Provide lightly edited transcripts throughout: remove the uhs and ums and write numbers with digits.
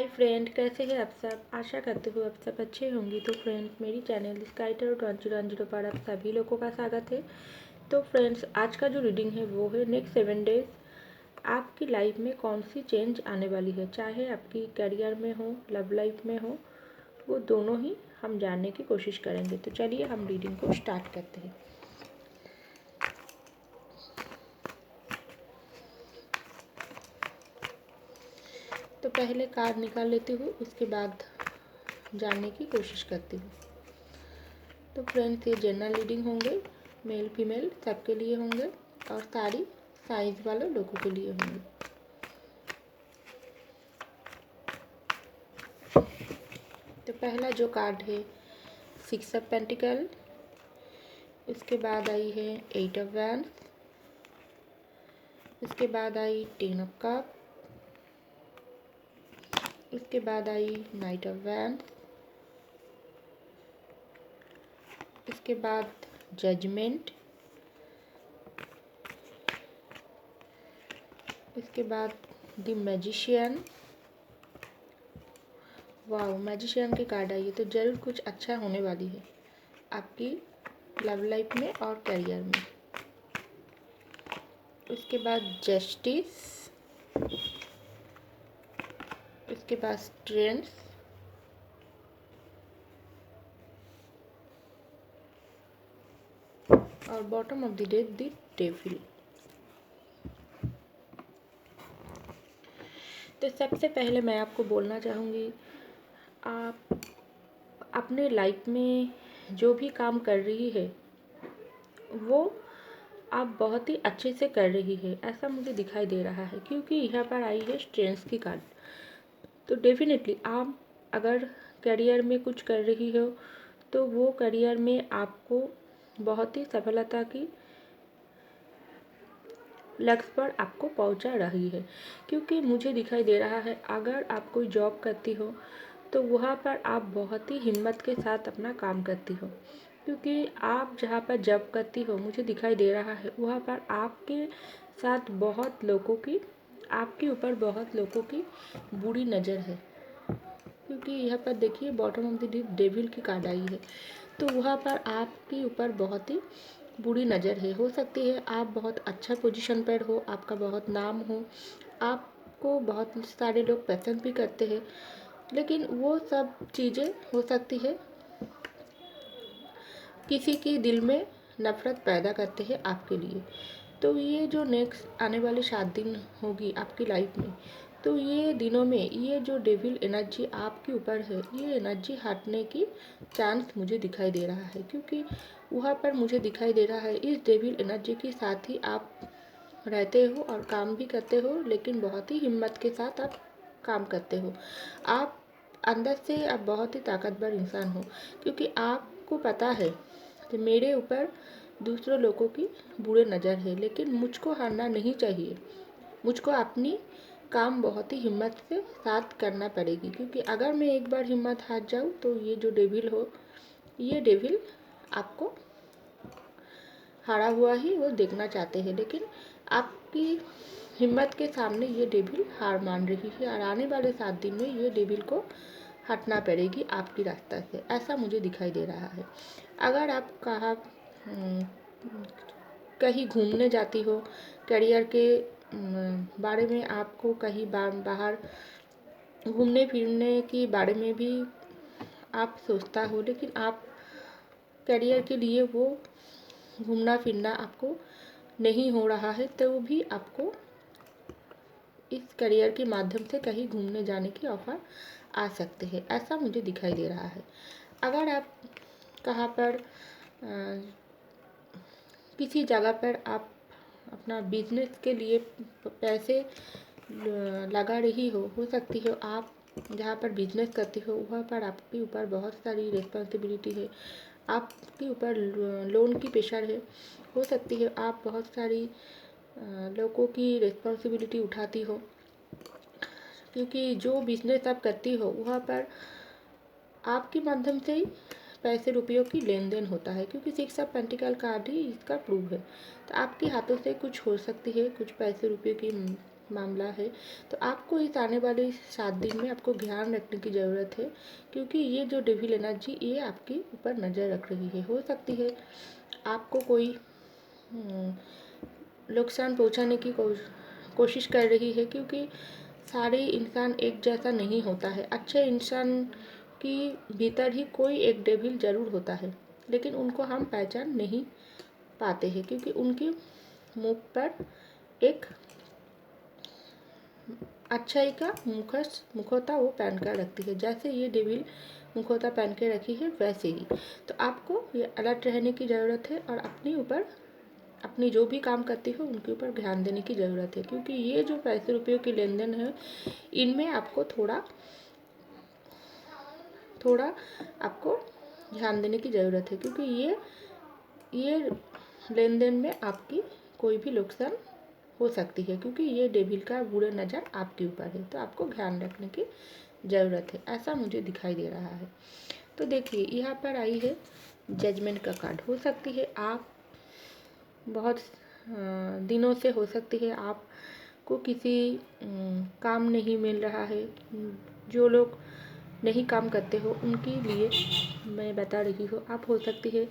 Hi friend, कैसे हैं आप सब। आशा करते हो आप सब अच्छे होंगे। तो फ्रेंड्स, मेरी चैनल स्काई टैरो 2010 पर आप सभी लोगों का स्वागत है। तो फ्रेंड्स, आज का जो रीडिंग है वो है नेक्स्ट 7 डेज आपकी लाइफ में कौन सी चेंज आने वाली है, चाहे आपकी करियर में हो, लव लाइफ में हो, वो दोनों ही हम जानने की कोशिश करेंगे। तो चलिए हम रीडिंग को स्टार्ट करते हैं। तो पहले कार्ड निकाल लेती हूँ, उसके बाद जानने की कोशिश करती हूँ। तो फ्रेंड्स, ये जनरल रीडिंग होंगे, मेल फीमेल सबके लिए होंगे और सारी साइज वाले लोगों के लिए होंगे। तो पहला जो कार्ड है 6 ऑफ पेंटिकल, उसके बाद आई है 8 ऑफ वैंड्स, उसके बाद आई 10 ऑफ कप, उसके बाद आई नाइट ऑफ वैंड्स, इसके बाद जजमेंट, इसके बाद द मैजिशियन। वाह, मैजिशियन की कार्ड आई है, तो जरूर कुछ अच्छा होने वाली है आपकी लव लाइफ में और करियर में। उसके बाद जस्टिस, उसके बाद स्ट्रेंथ, और bottom of the deck the devil. तो सबसे पहले मैं आपको बोलना चाहूँगी, आप अपने लाइफ में जो भी काम कर रही है वो आप बहुत ही अच्छे से कर रही है, ऐसा मुझे दिखाई दे रहा है, क्योंकि यहाँ पर आई है स्ट्रेंथ की कार्ड। तो डेफिनेटली आप अगर करियर में कुछ कर रही हो तो वो करियर में आपको बहुत ही सफलता की लक्ष्य पर आपको पहुंचा रही है। क्योंकि मुझे दिखाई दे रहा है, अगर आप कोई जॉब करती हो तो वहाँ पर आप बहुत ही हिम्मत के साथ अपना काम करती हो, क्योंकि आप जहाँ पर जॉब करती हो मुझे दिखाई दे रहा है वहाँ पर आपके साथ बहुत लोगों की, आपके ऊपर बहुत लोगों की बुरी नज़र है। क्योंकि यहाँ पर देखिए बॉटम ऑफ द डेविल की कार्ड आई है, तो वहाँ पर आपके ऊपर बहुत ही बुरी नज़र है। हो सकती है आप बहुत अच्छा पोजीशन पर हो, आपका बहुत नाम हो, आपको बहुत सारे लोग पसंद भी करते हैं, लेकिन वो सब चीज़ें हो सकती है किसी के दिल में नफ़रत पैदा करते हैं आपके लिए। तो ये जो नेक्स्ट आने वाले 7 दिन होगी आपकी लाइफ में, तो ये दिनों में ये जो डेविल एनर्जी आपके ऊपर है, ये एनर्जी हटने की चांस मुझे दिखाई दे रहा है। क्योंकि वहाँ पर मुझे दिखाई दे रहा है इस डेविल एनर्जी के साथ ही आप रहते हो और काम भी करते हो, लेकिन बहुत ही हिम्मत के साथ आप काम करते हो। आप अंदर से आप बहुत ही ताकतवर इंसान हो, क्योंकि आपको पता है कि मेरे ऊपर दूसरों लोगों की बुरे नज़र है, लेकिन मुझको हारना नहीं चाहिए। मुझको अपनी काम बहुत ही हिम्मत से साथ करना पड़ेगी, क्योंकि अगर मैं एक बार हिम्मत हार जाऊँ तो ये जो डेविल हो, ये डेविल आपको हारा हुआ ही वो देखना चाहते हैं, लेकिन आपकी हिम्मत के सामने ये डेविल हार मान रही है और आने वाले 7 दिन में ये डेविल को हटना पड़ेगी आपकी रास्ता से, ऐसा मुझे दिखाई दे रहा है। अगर आप कहीं घूमने जाती हो, करियर के बारे में आपको कहीं बाहर घूमने फिरने के बारे में भी आप सोचता हो, लेकिन आप करियर के लिए वो घूमना फिरना आपको नहीं हो रहा है, तो भी आपको इस करियर के माध्यम से कहीं घूमने जाने की ऑफ़र आ सकते हैं, ऐसा मुझे दिखाई दे रहा है। अगर आप कहाँ पर किसी जगह पर आप अपना बिजनेस के लिए पैसे लगा रही हो सकती हो आप जहाँ पर बिजनेस करती हो वहाँ पर आपके ऊपर बहुत सारी रिस्पॉन्सिबिलिटी है, आपके ऊपर लोन की प्रेशर है। हो सकती है आप बहुत सारी लोगों की रिस्पॉन्सिबिलिटी उठाती हो, क्योंकि जो बिजनेस आप करती हो वहाँ पर आपके माध्यम से ही पैसे रुपयों की लेन देन होता है, क्योंकि 6 ऑफ पेंटिकल कार्ड ही इसका प्रूफ है। तो आपके हाथों से कुछ हो सकती है, कुछ पैसे रुपये की मामला है, तो आपको इस आने वाले 7 दिन में आपको ध्यान रखने की ज़रूरत है, क्योंकि ये जो डेविल एनर्जी ये आपके ऊपर नज़र रख रही है। हो सकती है आपको कोई नुकसान पहुंचाने की कोशिश कर रही है, क्योंकि सारे इंसान एक जैसा नहीं होता है। अच्छे इंसान की भीतर ही कोई एक डेविल ज़रूर होता है, लेकिन उनको हम पहचान नहीं पाते हैं, क्योंकि उनकी मुख पर एक अच्छाई का मुखौटा वो पहन कर रखती है। जैसे ये डेविल मुखौटा पहन के रखी है वैसे ही। तो आपको ये अलर्ट रहने की ज़रूरत है और अपनी जो भी काम करती हो उनके ऊपर ध्यान देने की ज़रूरत है, क्योंकि ये जो पैसे रुपये की लेन देन है इनमें आपको थोड़ा आपको ध्यान देने की ज़रूरत है, क्योंकि ये लेन देन में आपकी कोई भी नुकसान हो सकती है, क्योंकि ये डेविल का बुरा नज़र आपके ऊपर है। तो आपको ध्यान रखने की ज़रूरत है, ऐसा मुझे दिखाई दे रहा है। तो देखिए यहाँ पर आई है जजमेंट का कार्ड। हो सकती है आप बहुत दिनों से हो सकती है आपको किसी काम नहीं मिल रहा है। जो लोग नहीं काम करते हो उनके लिए मैं बता रही हूँ, आप हो सकती है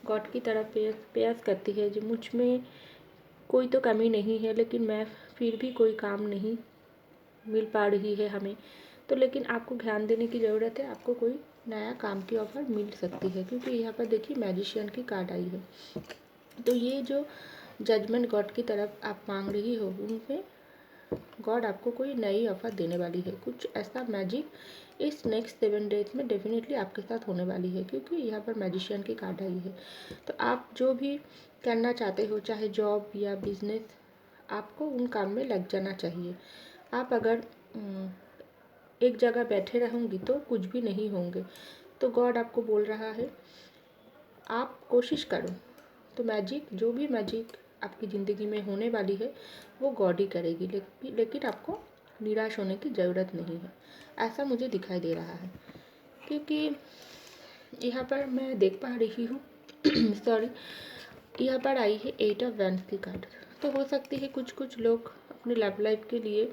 गॉड की तरफ प्रयास करती है जो मुझ में कोई तो कमी नहीं है, लेकिन मैं फिर भी कोई काम नहीं मिल पा रही है हमें। तो लेकिन आपको ध्यान देने की ज़रूरत है, आपको कोई नया काम की ऑफ़र मिल सकती है, क्योंकि यहाँ पर देखिए मैजिशियन की कार्ड आई है। तो ये जो जजमेंट गॉड की तरफ आप मांग रही हो उनपे गॉड आपको कोई नई ऑफ़र देने वाली है। कुछ ऐसा मैजिक इस नेक्स्ट 7 डेज में डेफिनेटली आपके साथ होने वाली है, क्योंकि यहाँ पर मैजिशियन की कार्ड आई है। तो आप जो भी करना चाहते हो, चाहे जॉब या बिजनेस, आपको उन काम में लग जाना चाहिए। आप अगर एक जगह बैठे रहूँगी तो कुछ भी नहीं होंगे। तो गॉड आपको बोल रहा है आप कोशिश करो। तो जो भी मैजिक आपकी ज़िंदगी में होने वाली है वो गॉड ही करेगी, लेकिन आपको निराश होने की ज़रूरत नहीं है, ऐसा मुझे दिखाई दे रहा है। क्योंकि यहाँ पर मैं देख पा रही हूँ सॉरी, यहाँ पर आई है 8 ऑफ वैंड्स की कार्ड। तो हो सकती है कुछ लोग अपने लव लाइफ के लिए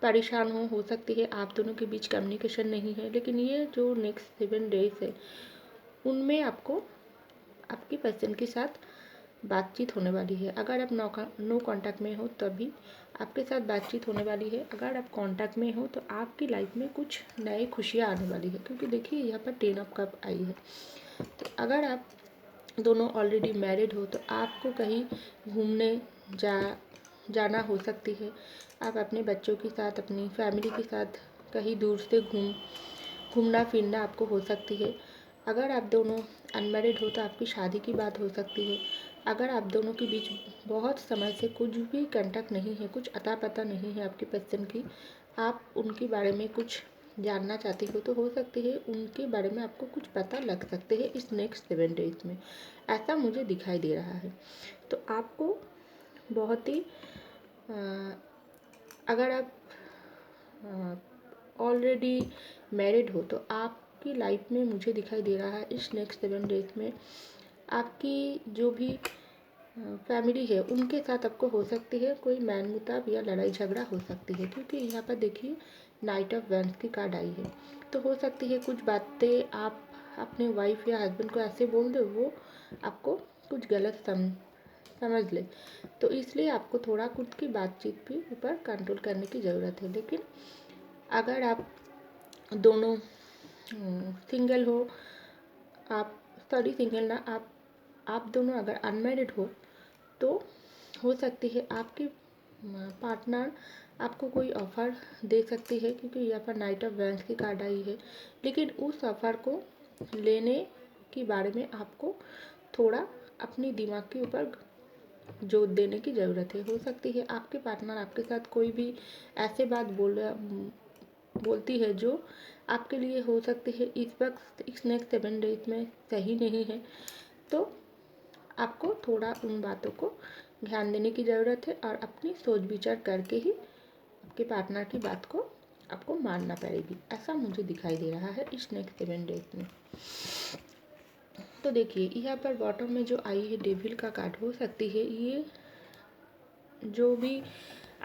परेशान हो सकती है आप दोनों के बीच कम्युनिकेशन नहीं है, लेकिन ये जो नेक्स्ट 7 डेज है उनमें आपको आपकी पर्सन के साथ बातचीत होने वाली है। अगर आप नो कांटेक्ट में हो तभी आपके साथ बातचीत होने वाली है। अगर आप कांटेक्ट में हो तो आपकी लाइफ में कुछ नई खुशियाँ आने वाली है, क्योंकि देखिए यहाँ पर 10 ऑफ कप आई है। तो अगर आप दोनों ऑलरेडी मैरिड हो तो आपको कहीं घूमने जाना हो सकती है। आप अपने बच्चों के साथ अपनी फैमिली के साथ कहीं दूर से घूमना फिरना आपको हो सकती है। अगर आप दोनों अनमैरिड हो तो आपकी शादी की बात हो सकती है। अगर आप दोनों के बीच बहुत समय से कुछ भी कांटेक्ट नहीं है, कुछ अता पता नहीं है आपकी पर्सन की, आप उनके बारे में कुछ जानना चाहती हो, तो हो सकती है उनके बारे में आपको कुछ पता लग सकते हैं इस नेक्स्ट 7 डेज में, ऐसा मुझे दिखाई दे रहा है। तो आपको बहुत ही अगर आप ऑलरेडी मैरिड हो तो आपकी लाइफ में मुझे दिखाई दे रहा है इस नेक्स्ट 7 डेज में आपकी जो भी फैमिली है उनके साथ आपको हो सकती है कोई मनमुटाव या लड़ाई झगड़ा हो सकती है, क्योंकि यहाँ पर देखिए नाइट ऑफ वैंड्स की कार्ड आई है। तो हो सकती है कुछ बातें आप अपने वाइफ या हस्बैंड को ऐसे बोल दो वो आपको कुछ गलत समझ ले, तो इसलिए आपको थोड़ा खुद की बातचीत भी ऊपर कंट्रोल करने की ज़रूरत है। लेकिन अगर आप दोनों सिंगल हो, सिंगल ना, आप दोनों अगर अनमैरिड हो तो हो सकती है आपकी पार्टनर आपको कोई ऑफ़र दे सकती है, क्योंकि यहाँ पर नाइट ऑफ वैंड्स की कार्ड आई है। लेकिन उस ऑफ़र को लेने के बारे में आपको थोड़ा अपनी दिमाग के ऊपर जोर देने की ज़रूरत है। हो सकती है आपके पार्टनर आपके साथ कोई भी ऐसे बात बोलती है जो आपके लिए हो सकती है इस वक्त इस नेक्स्ट 7 डेज में सही नहीं है। तो आपको थोड़ा उन बातों को ध्यान देने की ज़रूरत है और अपनी सोच विचार करके ही आपके पार्टनर की बात को आपको मानना पड़ेगी, ऐसा मुझे दिखाई दे रहा है इस नेक्स्ट 7 डेज में। तो देखिए यहाँ पर बॉटम में जो आई है डेविल का कार्ड, हो सकती है ये जो भी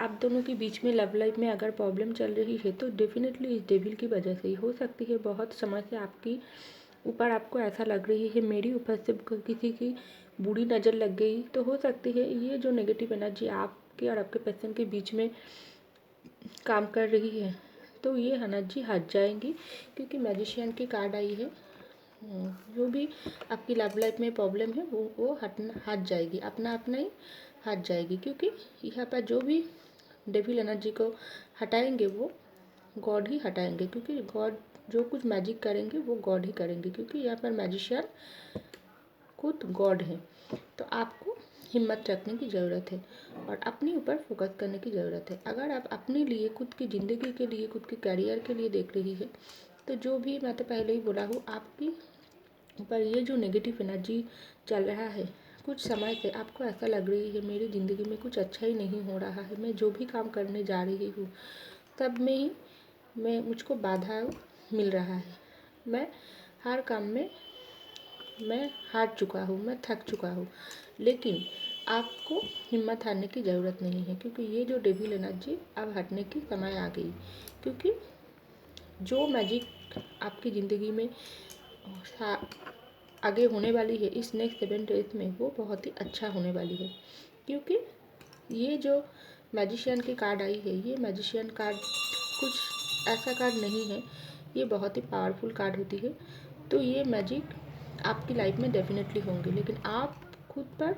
आप दोनों के बीच में लव लाइफ में अगर प्रॉब्लम चल रही है तो डेफिनेटली इस डेविल की वजह से ही हो सकती है। बहुत समय से आपकी ऊपर आपको ऐसा लग रही है मेरी ऊपर से किसी की बुरी नज़र लग गई, तो हो सकती है ये जो नेगेटिव एनर्जी आपके और आपके पर्सन के बीच में काम कर रही है तो ये एनर्जी हट जाएंगी, क्योंकि मैजिशियन की कार्ड आई है। जो भी आपकी लव लाइफ में प्रॉब्लम है वो हट जाएगी, अपना अपना ही हट जाएगी, क्योंकि यहाँ पर जो भी डेविल एनर्जी को हटाएंगे वो गॉड ही हटाएंगे, क्योंकि गॉड जो कुछ मैजिक करेंगे वो गॉड ही करेंगे, क्योंकि यहाँ पर मैजिशियन खुद गॉड है। तो आपको हिम्मत रखने की ज़रूरत है और अपने ऊपर फोकस करने की ज़रूरत है। अगर आप अपने लिए, खुद की ज़िंदगी के लिए, खुद के करियर के लिए देख रही है तो जो भी मैं तो पहले ही बोला हूँ, आपकी ऊपर ये जो नेगेटिव एनर्जी चल रहा है, कुछ समय से आपको ऐसा लग रही है मेरी ज़िंदगी में कुछ अच्छा ही नहीं हो रहा है, मैं जो भी काम करने जा रही हूँ सब में ही मुझको बाधा मिल रहा है, मैं हर काम में मैं हार चुका हूँ, मैं थक चुका हूँ। लेकिन आपको हिम्मत हारने की ज़रूरत नहीं है, क्योंकि ये जो डेविल एनर्जी अब हटने की समय आ गई, क्योंकि जो मैजिक आपकी ज़िंदगी में आगे होने वाली है इस नेक्स्ट 7 डेज में, वो बहुत ही अच्छा होने वाली है। क्योंकि ये जो मैजिशियन की कार्ड आई है, ये मैजिशियन कार्ड कुछ ऐसा कार्ड नहीं है, ये बहुत ही पावरफुल कार्ड होती है। तो ये मैजिक आपकी लाइफ में डेफिनेटली होंगे, लेकिन आप खुद पर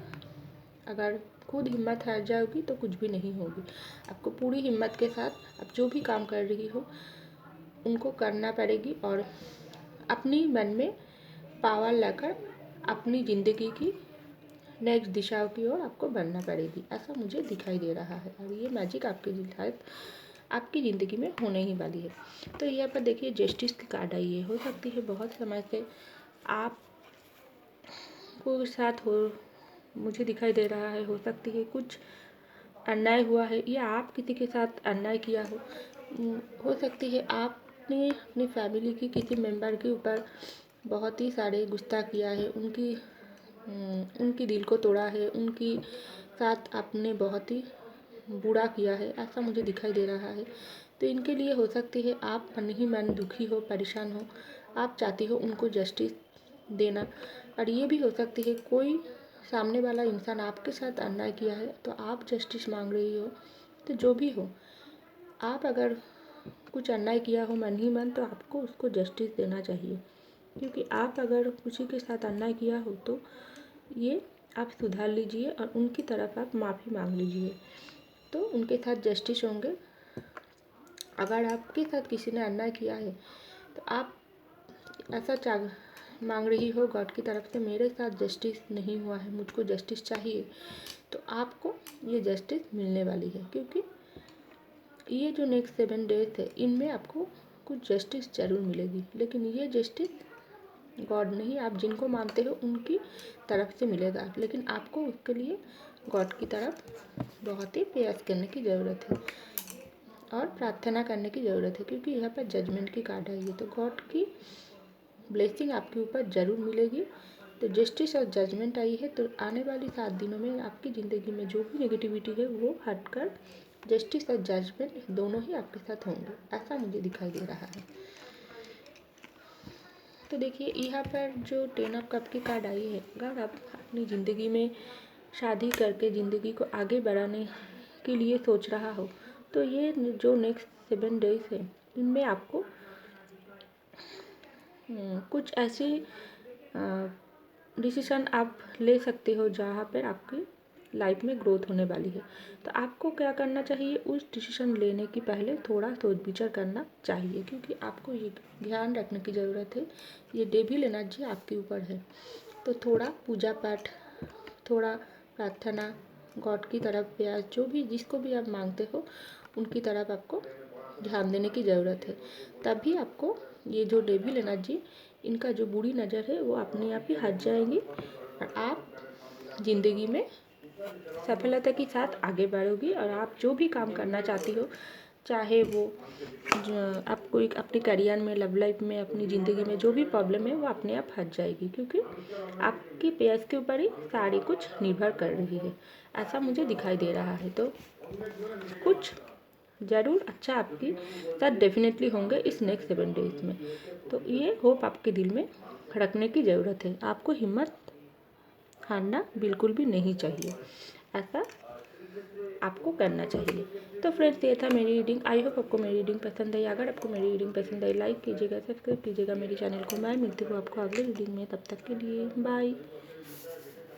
अगर खुद हिम्मत हार जाओगी तो कुछ भी नहीं होगी। आपको पूरी हिम्मत के साथ आप जो भी काम कर रही हो उनको करना पड़ेगी और अपनी मन में पावर लाकर अपनी ज़िंदगी की नेक्स्ट दिशाओं की ओर आपको बढ़ना पड़ेगी, ऐसा मुझे दिखाई दे रहा है। और ये मैजिक आपकी ज़िंदगी में होने ही वाली है। तो यहाँ पर देखिए जस्टिस की कार्ड आई है। हो सकती है बहुत समय से आप को साथ हो, मुझे दिखाई दे रहा है, हो सकती है कुछ अन्याय हुआ है या आप किसी के साथ अन्याय किया हो सकती है आपने अपनी फैमिली की किसी मेंबर के ऊपर बहुत ही सारे गुस्सा किया है, उनकी दिल को तोड़ा है, उनकी साथ आपने बहुत ही बुरा किया है, ऐसा मुझे दिखाई दे रहा है। तो इनके लिए हो सकती है आप मन ही मन दुखी हो, परेशान हो, आप चाहती हो उनको जस्टिस देना। और ये भी हो सकती है कोई सामने वाला इंसान आपके साथ अन्याय किया है तो आप जस्टिस मांग रही हो। तो जो भी हो, आप अगर कुछ अन्याय किया हो मन ही मन, तो आपको उसको जस्टिस देना चाहिए, क्योंकि आप अगर किसी के साथ अन्याय किया हो तो ये आप सुधार लीजिए और उनकी तरफ आप माफ़ी मांग लीजिए, तो उनके साथ जस्टिस होंगे। अगर आपके साथ किसी ने अन्याय किया है तो आप ऐसा मांग रही हो गॉड की तरफ से, मेरे साथ जस्टिस नहीं हुआ है, मुझको जस्टिस चाहिए, तो आपको ये जस्टिस मिलने वाली है। क्योंकि ये जो नेक्स्ट 7 डेज है इनमें आपको कुछ जस्टिस ज़रूर मिलेगी, लेकिन ये जस्टिस गॉड नहीं, आप जिनको मानते हो उनकी तरफ से मिलेगा, लेकिन आपको उसके लिए गॉड की तरफ बहुत ही प्रयास करने की ज़रूरत है और प्रार्थना करने की ज़रूरत है, क्योंकि यहाँ पर जजमेंट की कार्ड आई है। तो गॉड की ब्लेसिंग आपके ऊपर ज़रूर मिलेगी। तो जस्टिस और जजमेंट आई है, तो आने वाली 7 दिनों में आपकी ज़िंदगी में जो भी नेगेटिविटी है वो हटकर जस्टिस और जजमेंट दोनों ही आपके साथ होंगे, ऐसा मुझे दिखाई दे रहा है। तो देखिए यहाँ पर जो 10 ऑफ कप की कार्ड आई है, अगर आप अपनी ज़िंदगी में शादी करके ज़िंदगी को आगे बढ़ाने के लिए सोच रहा हो तो ये जो नेक्स्ट 7 डेज है इनमें आपको कुछ ऐसी डिसीज़न आप ले सकते हो जहाँ पर आपकी लाइफ में ग्रोथ होने वाली है। तो आपको क्या करना चाहिए, उस डिसीज़न लेने की पहले थोड़ा सोच विचार करना चाहिए, क्योंकि आपको ये ध्यान रखने की ज़रूरत है ये डेविल एनर्जी आपके ऊपर है। तो थोड़ा पूजा पाठ, थोड़ा प्रार्थना, गॉड की तरफ प्रयास, जो भी जिसको भी आप मांगते हो उनकी तरफ आपको ध्यान देने की ज़रूरत है। तभी आपको ये जो डेविल एनर्जी, इनका जो बुरी नज़र है वो अपने आप ही हट जाएगी और आप ज़िंदगी में सफलता के साथ आगे बढ़ोगी। और आप जो भी काम करना चाहती हो, चाहे वो आपको एक अपने करियर में, लव लाइफ में, अपनी ज़िंदगी में जो भी प्रॉब्लम है वो अपने आप हट जाएगी, क्योंकि आपकी प्रयास के ऊपर ही सारी कुछ निर्भर कर रही है, ऐसा मुझे दिखाई दे रहा है। तो कुछ ज़रूर अच्छा आपकी साथ डेफिनेटली होंगे इस नेक्स्ट 7 डेज में। तो ये होप आपके दिल में रखने की ज़रूरत है। आपको हिम्मत हारना बिल्कुल भी नहीं चाहिए, ऐसा आपको करना चाहिए। तो फ्रेंड्स, ये था मेरी रीडिंग। आई होप आपको मेरी रीडिंग पसंद आई। अगर आपको मेरी रीडिंग पसंद आई, लाइक कीजिएगा, सब्सक्राइब कीजिएगा मेरी चैनल को। मैं मिलती हूँ आपको अगले रीडिंग में। तब तक के लिए बाय।